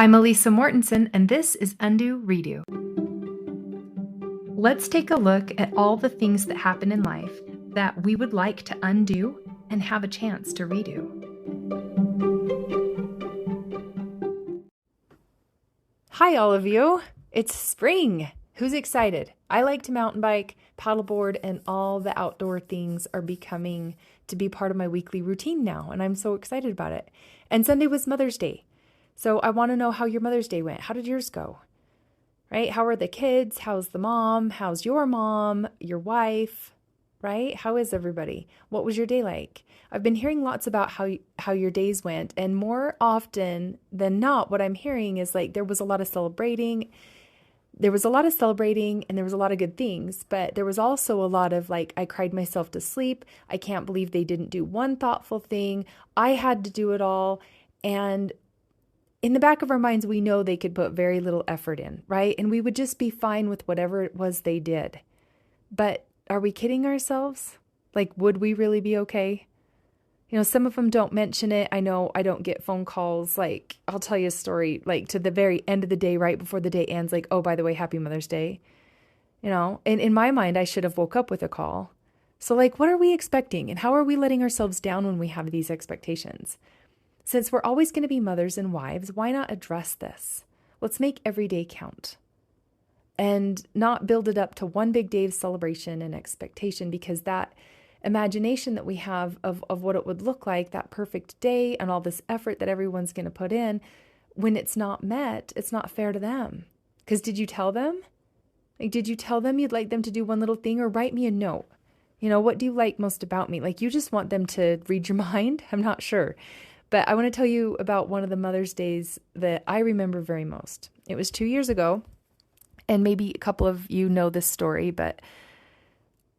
I'm Elisa Mortensen, and this is Undo Redo. Let's take a look at all the things that happen in life that we would like to undo and have a chance to redo. Hi, all of you. It's spring. Who's excited? I like to mountain bike, paddleboard, and all the outdoor things are becoming to be part of my weekly routine now, and I'm so excited about it. And Sunday was Mother's Day. So I want to know how your Mother's Day went. How did yours go? Right? How are the kids? How's the mom? How's your mom? Your wife? Right? How is everybody? What was your day like? I've been hearing lots about how your days went, and more often than not, what I'm hearing is like there was a lot of celebrating. There was a lot of celebrating and there was a lot of good things, but there was also a lot of like, I cried myself to sleep. I can't believe they didn't do one thoughtful thing. I had to do it all. And in the back of our minds, we know they could put very little effort in, right? And we would just be fine with whatever it was they did. But are we kidding ourselves? Like, would we really be okay? You know, some of them don't mention it. I know I don't get phone calls. Like, I'll tell you a story, like to the very end of the day, right before the day ends, like, oh, by the way, happy Mother's Day. You know, and in my mind, I should have woke up with a call. So like, what are we expecting? And how are we letting ourselves down when we have these expectations? Since we're always going to be mothers and wives, why not address this? Let's make every day count and not build it up to one big day of celebration and expectation, because that imagination that we have of what it would look like, that perfect day and all this effort that everyone's going to put in, when it's not met, it's not fair to them. Because did you tell them? Like, did you tell them you'd like them to do one little thing, or write me a note? You know, what do you like most about me? Like, you just want them to read your mind? I'm not sure. But I want to tell you about one of the Mother's Days that I remember very most. It was 2 years ago, and maybe a couple of you know this story, but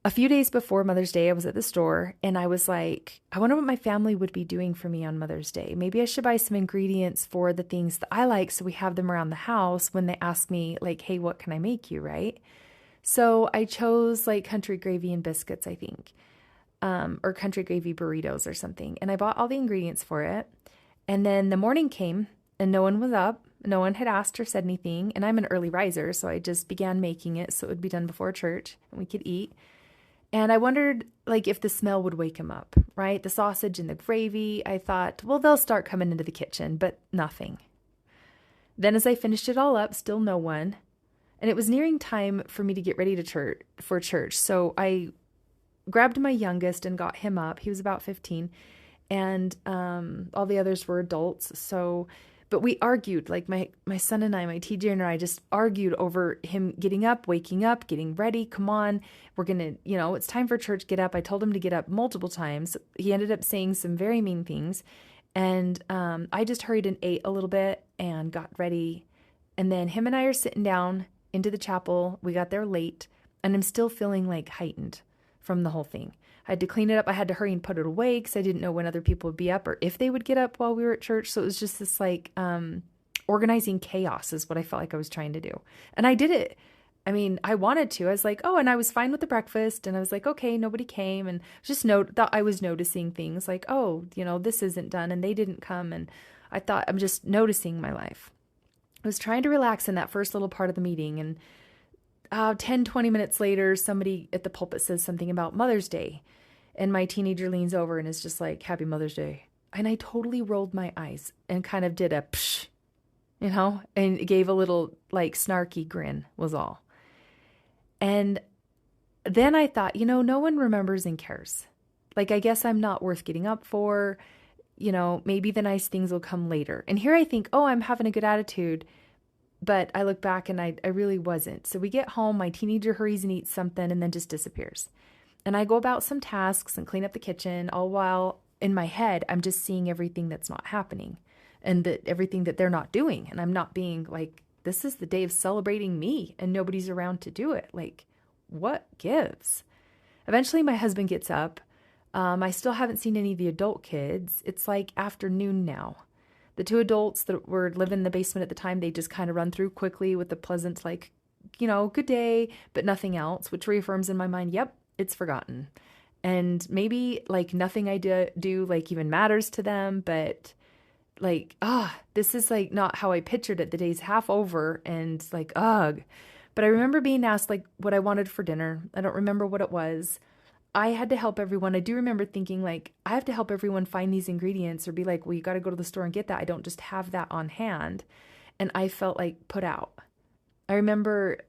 a few days before Mother's Day, I was at the store, and I was like, I wonder what my family would be doing for me on Mother's Day. Maybe I should buy some ingredients for the things that I like so we have them around the house when they ask me, like, hey, what can I make you, right? So I chose like country gravy and biscuits, I think. Or country gravy burritos or something. And I bought all the ingredients for it. And then the morning came and no one was up. No one had asked or said anything. And I'm an early riser, so I just began making it so it would be done before church and we could eat. And I wondered like if the smell would wake him up, right? The sausage and the gravy. I thought, well, they'll start coming into the kitchen, but nothing. Then as I finished it all up, still no one. And it was nearing time for me to get ready for church. So I grabbed my youngest and got him up. He was about 15, and all the others were adults. So, but we argued, like my son and I, my TJ and I just argued over him getting up, waking up, getting ready. Come on, we're going to, it's time for church, get up. I told him to get up multiple times. He ended up saying some very mean things. And I just hurried and ate a little bit and got ready. And then him and I are sitting down into the chapel. We got there late, and I'm still feeling like heightened from the whole thing. I had to clean it up. I had to hurry and put it away because I didn't know when other people would be up or if they would get up while we were at church. So it was just this like organizing chaos is what I felt like I was trying to do. And I did it. I mean, I wanted to. I was like, oh, and I was fine with the breakfast. And I was like, okay, nobody came. And just thought I was noticing things like, oh, this isn't done and they didn't come. And I thought I'm just noticing my life. I was trying to relax in that first little part of the meeting, and 10, 20 minutes later, somebody at the pulpit says something about Mother's Day. And my teenager leans over and is just like, Happy Mother's Day. And I totally rolled my eyes and kind of did a psh, and gave a little like snarky grin was all. And then I thought, no one remembers and cares. Like, I guess I'm not worth getting up for, maybe the nice things will come later. And here I think, oh, I'm having a good attitude. But I look back and I really wasn't. So we get home, my teenager hurries and eats something and then just disappears. And I go about some tasks and clean up the kitchen, all while in my head, I'm just seeing everything that's not happening and everything that they're not doing. And I'm not being like, this is the day of celebrating me and nobody's around to do it. Like, what gives? Eventually my husband gets up. I still haven't seen any of the adult kids. It's like afternoon now. The two adults that were living in the basement at the time, they just kind of run through quickly with a pleasant, like, good day, but nothing else, which reaffirms in my mind, yep, it's forgotten. And maybe like nothing I do like even matters to them, but like, this is like not how I pictured it. The day's half over and like, ugh. But I remember being asked like what I wanted for dinner. I don't remember what it was. I had to help everyone. I do remember thinking like, I have to help everyone find these ingredients or be like, well, you got to go to the store and get that. I don't just have that on hand. And I felt like put out. I remember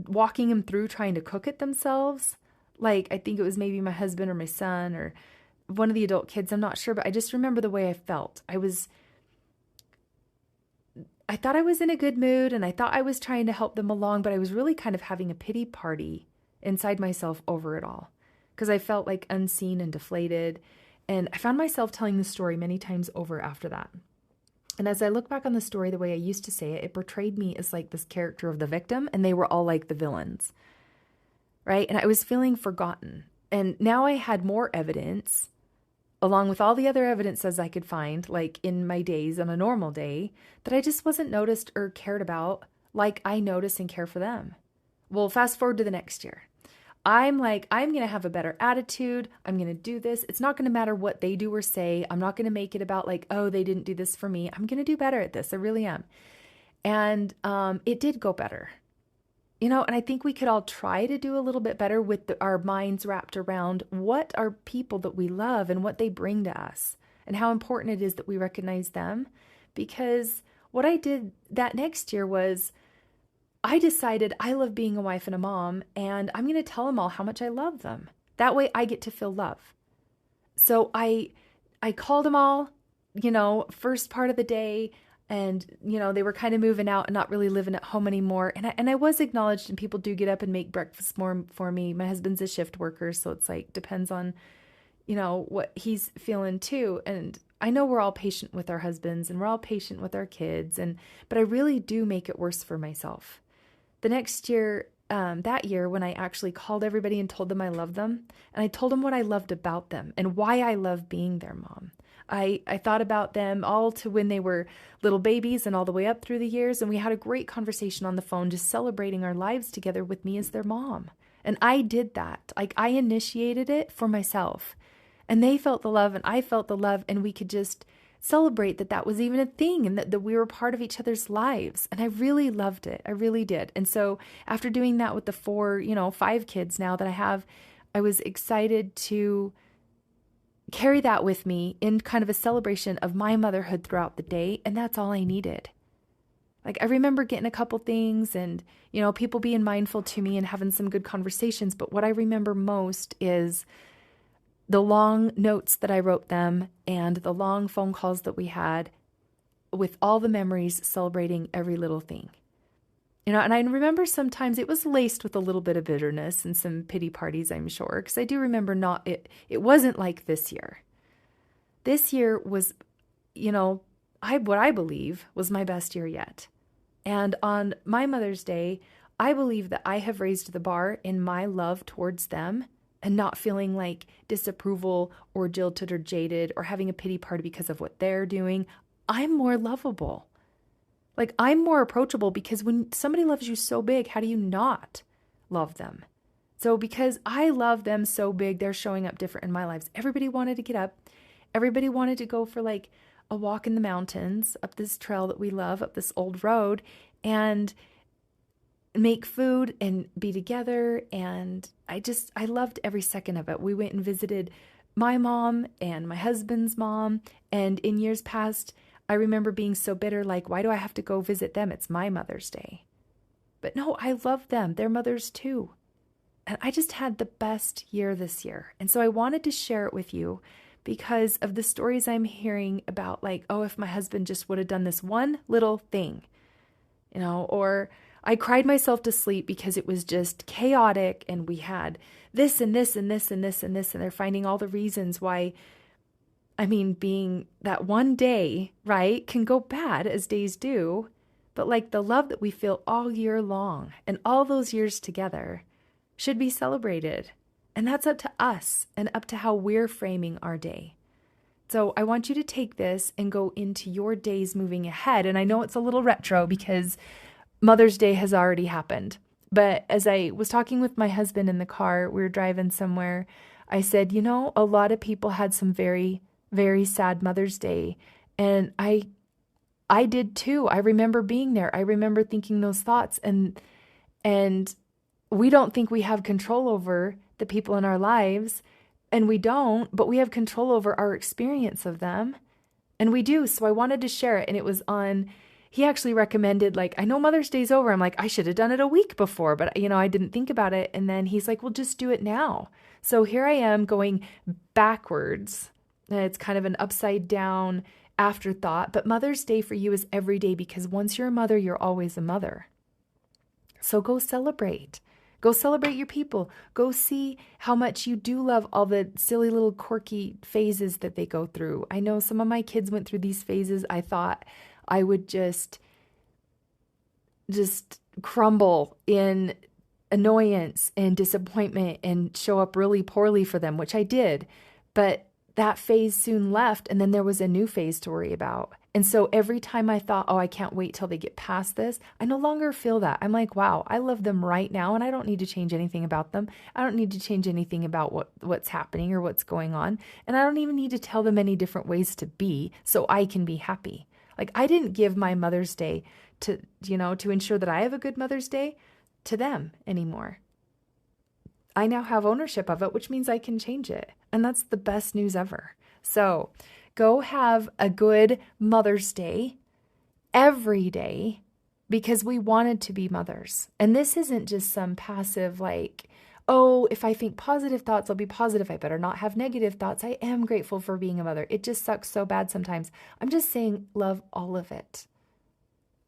walking them through trying to cook it themselves. Like, I think it was maybe my husband or my son or one of the adult kids. I'm not sure, but I just remember the way I felt. I thought I was in a good mood and I thought I was trying to help them along, but I was really kind of having a pity party inside myself over it all because I felt like unseen and deflated. And I found myself telling the story many times over after that. And as I look back on the story, the way I used to say it, it portrayed me as like this character of the victim and they were all like the villains, right? And I was feeling forgotten. And now I had more evidence along with all the other evidences I could find, like in my days on a normal day, that I just wasn't noticed or cared about like I notice and care for them. Well, fast forward to the next year. I'm like, I'm going to have a better attitude. I'm going to do this. It's not going to matter what they do or say. I'm not going to make it about like, oh, they didn't do this for me. I'm going to do better at this. I really am. And it did go better. And I think we could all try to do a little bit better with our minds wrapped around what are people that we love and what they bring to us and how important it is that we recognize them. Because what I did that next year was I decided I love being a wife and a mom, and I'm going to tell them all how much I love them. That way I get to feel love. So I called them all, first part of the day. And, they were kind of moving out and not really living at home anymore. And I was acknowledged, and people do get up and make breakfast more for me. My husband's a shift worker, so it's like depends on, what he's feeling too. And I know we're all patient with our husbands and we're all patient with our kids. But I really do make it worse for myself. The next year, that year, when I actually called everybody and told them I loved them, and I told them what I loved about them and why I love being their mom. I thought about them all to when they were little babies and all the way up through the years. And we had a great conversation on the phone, just celebrating our lives together with me as their mom. And I did that. Like I initiated it for myself, and they felt the love and I felt the love. And we could just celebrate that was even a thing and that we were part of each other's lives. And I really loved it. I really did. And so after doing that with the 5 kids now that I have, I was excited to carry that with me in kind of a celebration of my motherhood throughout the day. And that's all I needed. Like I remember getting a couple things and, people being mindful to me and having some good conversations. But what I remember most is the long notes that I wrote them and the long phone calls that we had with all the memories celebrating every little thing. And I remember sometimes it was laced with a little bit of bitterness and some pity parties, I'm sure, because I do remember it wasn't like this year. This year was, what I believe was my best year yet. And on my Mother's Day, I believe that I have raised the bar in my love towards them and not feeling like disapproval or jilted or jaded or having a pity party because of what they're doing. I'm more lovable. Like I'm more approachable because when somebody loves you so big, how do you not love them? So because I love them so big, they're showing up different in my lives. Everybody wanted to get up. Everybody wanted to go for like a walk in the mountains, up this trail that we love, up this old road, and make food and be together. And I loved every second of it. We went and visited my mom and my husband's mom. And in years past, I remember being so bitter, like, why do I have to go visit them? It's my Mother's Day. But no, I love them. They're mothers too. And I just had the best year this year. And so I wanted to share it with you because of the stories I'm hearing about like, oh, if my husband just would have done this one little thing, or I cried myself to sleep because it was just chaotic and we had this and this and this and this and this. And they're finding all the reasons why, being that one day, right, can go bad as days do. But like the love that we feel all year long and all those years together should be celebrated. And that's up to us and up to how we're framing our day. So I want you to take this and go into your days moving ahead. And I know it's a little retro because Mother's Day has already happened. But as I was talking with my husband in the car, we were driving somewhere, I said, a lot of people had some very, very sad Mother's Day. And I did too. I remember being there. I remember thinking those thoughts, and we don't think we have control over the people in our lives, and we don't, but we have control over our experience of them. And we do. So I wanted to share it. And it was on, he actually recommended, like, I know Mother's Day's over. I'm like, I should have done it a week before, but I didn't think about it. And then he's like, well, just do it now. So here I am going backwards. And it's kind of an upside down afterthought. But Mother's Day for you is every day, because once you're a mother, you're always a mother. So go celebrate. Go celebrate your people. Go see how much you do love all the silly little quirky phases that they go through. I know some of my kids went through these phases. I thought I would just crumble in annoyance and disappointment and show up really poorly for them, which I did. But that phase soon left, and then there was a new phase to worry about. And so every time I thought, oh, I can't wait till they get past this, I no longer feel that. I'm like, wow, I love them right now, and I don't need to change anything about them. I don't need to change anything about what's happening or what's going on. And I don't even need to tell them any different ways to be so I can be happy. Like, I didn't give my Mother's Day to ensure that I have a good Mother's Day to them anymore. I now have ownership of it, which means I can change it. And that's the best news ever. So go have a good Mother's Day every day, because we wanted to be mothers. And this isn't just some passive, like, oh, if I think positive thoughts, I'll be positive. I better not have negative thoughts. I am grateful for being a mother. It just sucks so bad sometimes. I'm just saying, love all of it.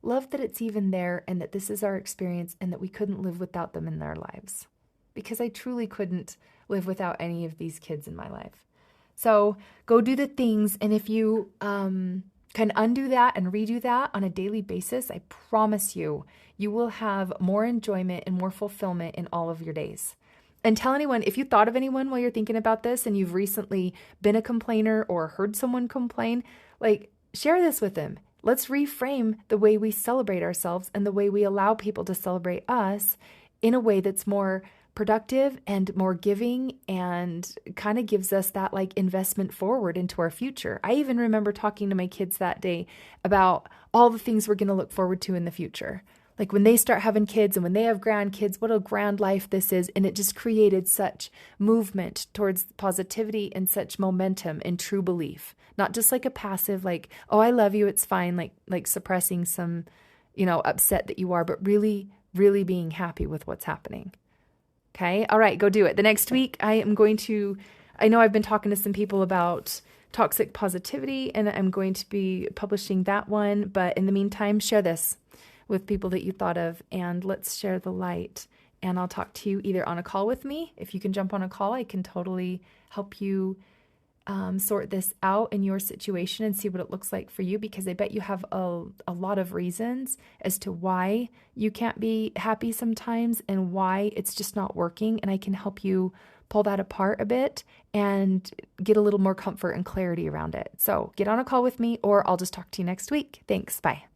Love that it's even there, and that this is our experience, and that we couldn't live without them in their lives. Because I truly couldn't live without any of these kids in my life. So go do the things. And if you can undo that and redo that on a daily basis, I promise you, you will have more enjoyment and more fulfillment in all of your days. And tell anyone, if you thought of anyone while you're thinking about this and you've recently been a complainer or heard someone complain, like, share this with them. Let's reframe the way we celebrate ourselves and the way we allow people to celebrate us in a way that's more productive and more giving, and kind of gives us that like investment forward into our future. I even remember talking to my kids that day about all the things we're going to look forward to in the future. Like when they start having kids and when they have grandkids, what a grand life this is. And it just created such movement towards positivity and such momentum and true belief. Not just like a passive, like, oh, I love you, it's fine, like suppressing some, upset that you are, but really, really being happy with what's happening. Okay. All right. Go do it. The next week, I know I've been talking to some people about toxic positivity, and I'm going to be publishing that one. But in the meantime, share this with people that you thought of, and let's share the light. And I'll talk to you either on a call with me. If you can jump on a call, I can totally help you sort this out in your situation and see what it looks like for you, because I bet you have a lot of reasons as to why you can't be happy sometimes and why it's just not working. And I can help you pull that apart a bit and get a little more comfort and clarity around it. So get on a call with me, or I'll just talk to you next week. Thanks. Bye.